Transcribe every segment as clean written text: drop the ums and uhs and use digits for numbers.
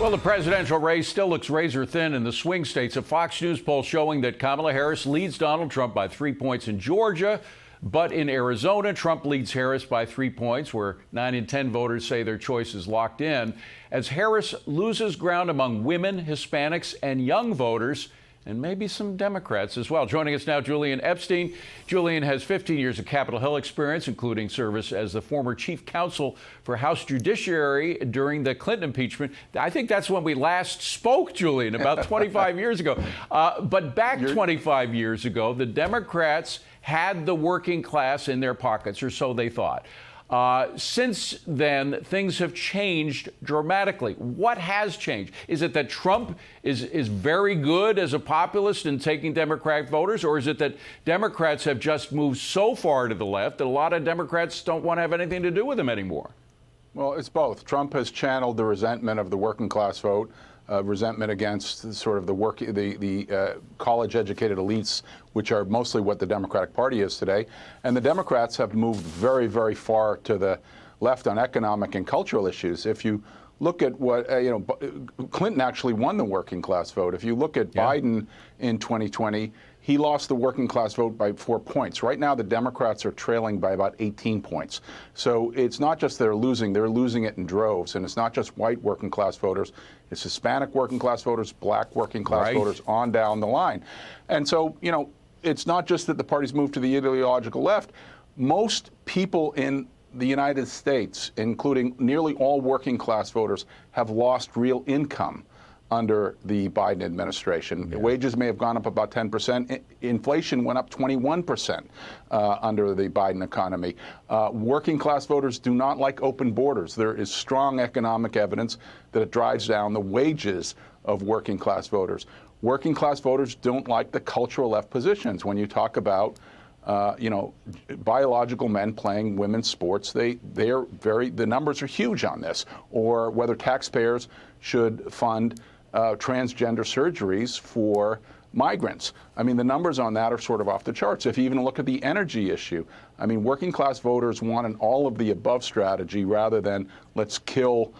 Well, the presidential race still looks razor thin in the swing states. A Fox News poll showing that Kamala Harris leads Donald Trump by 3 points in Georgia. But in Arizona, Trump leads Harris by 3 points, where 9 in 10 voters say their choice is locked in, as Harris loses ground among women, Hispanics, and young voters, and maybe some Democrats as well. Joining us now, Julian Epstein. Julian has 15 years of Capitol Hill experience, including service as the former chief counsel for House Judiciary during the Clinton impeachment. I think that's when we last spoke, Julian, about 25 years ago. But back 25 years ago, the Democrats had the working class in their pockets, or so they thought. Since then, things have changed dramatically. What has changed? Is it that Trump is very good as a populist in taking Democratic voters, or is it that Democrats have just moved so far to the left that a lot of Democrats don't want to have anything to do with him anymore? Well, it's both. Trump has channeled the resentment of the working class vote, resentment against sort of the college-educated elites, which are mostly what the Democratic Party is today. And the Democrats have moved very, very far to the left on economic and cultural issues. If you look at what, Clinton actually won the working class vote. If you look at Biden in 2020, he lost the working class vote by 4 points. Right now, the Democrats are trailing by about 18 points. So it's not just they're losing it in droves. And it's not just white working class voters. It's Hispanic working class voters, black working class voters, on down the line. And so, it's not just that the party's moved to the ideological left. Most people in the United States, including nearly all working class voters, have lost real income under the Biden administration. Yeah. Wages may have gone up about 10%. Inflation went up 21% under the Biden economy. Working class voters do not like open borders. There is strong economic evidence that it drives down the wages of working class voters. Working class voters don't like the cultural left positions. When you talk about biological men playing women's sports, the numbers are huge on this. Or whether taxpayers should fund transgender surgeries for migrants. I mean, the numbers on that are sort of off the charts. If you even look at the energy issue, I mean, working class voters want an all of the above strategy rather than let's kill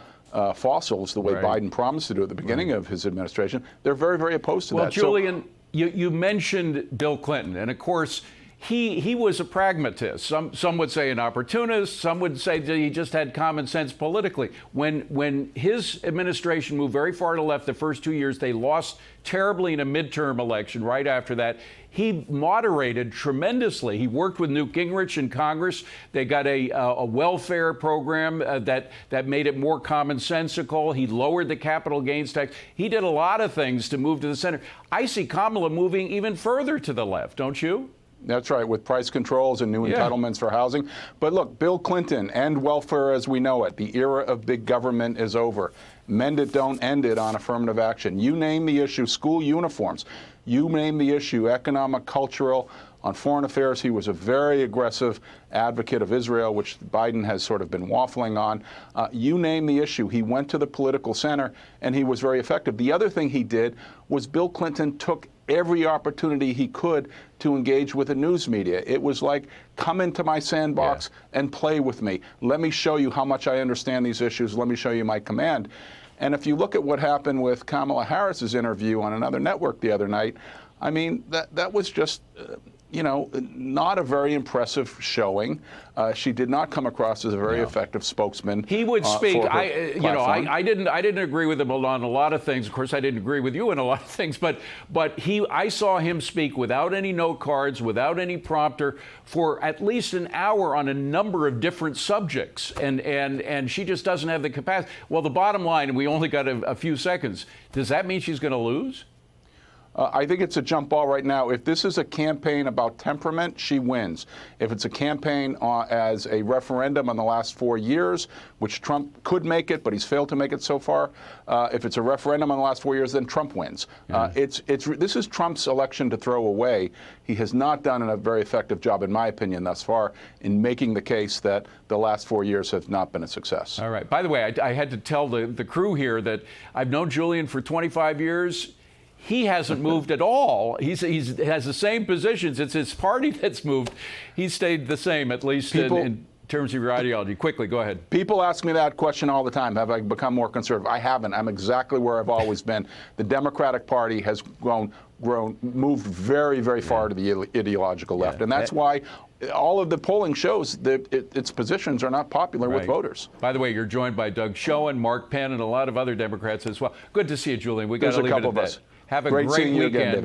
fossils the way Biden promised to do at the beginning of his administration. They're very, very opposed to that. Well, Julian, you mentioned Bill Clinton, and of course, he was a pragmatist. Some would say an opportunist. Some would say that he just had common sense politically. When his administration moved very far to the left the first 2 years, they lost terribly in a midterm election. Right after that, he moderated tremendously. He worked with Newt Gingrich in Congress. They got a welfare program that made it more commonsensical. He lowered the capital gains tax. He did a lot of things to move to the center. I see Kamala moving even further to the left, don't you? That's right, with price controls and new entitlements for housing. But look, Bill Clinton, end welfare as we know it. The era of big government is over. Mend it, don't end it on affirmative action. You name the issue, school uniforms. You name the issue, economic, cultural. On foreign affairs, he was a very aggressive advocate of Israel, which Biden has sort of been waffling on. You name the issue. He went to the political center, and he was very effective. The other thing he did was Bill Clinton took every opportunity he could to engage with the news media. It was like, come into my sandbox and play with me. Let me show you how much I understand these issues. Let me show you my command. And if you look at what happened with Kamala Harris's interview on another network the other night, I mean, that was just, not a very impressive showing. She did not come across as a very effective spokesman. He would speak. I didn't agree with him on a lot of things. Of course, I didn't agree with you on a lot of things. But I saw him speak without any note cards, without any prompter, for at least an hour on a number of different subjects. And she just doesn't have the capacity. Well, the bottom line, and we only got a few seconds. Does that mean she's going to lose? I think it's a jump ball right now. If this is a campaign about temperament, she wins. If it's a campaign as a referendum on the last 4 years, which Trump could make it, but he's failed to make it so far, if it's a referendum on the last 4 years, then Trump wins. This is Trump's election to throw away. He has not done a very effective job, in my opinion, thus far, in making the case that the last 4 years have not been a success. All right. By the way, I had to tell the crew here that I've known Julian for 25 years. He hasn't moved at all. He has the same positions. It's his party that's moved. He's stayed the same, at least in terms of your ideology? Quickly, go ahead. People ask me that question all the time. Have I become more conservative? I haven't. I'm exactly where I've always been. The Democratic Party has moved very, very far to the ideological left. And that's why all of the polling shows that its positions are not popular with voters. By the way, you're joined by Doug Schoen, Mark Penn, and a lot of other Democrats as well. Good to see you, Julian. We got to leave it at that. Have a great weekend.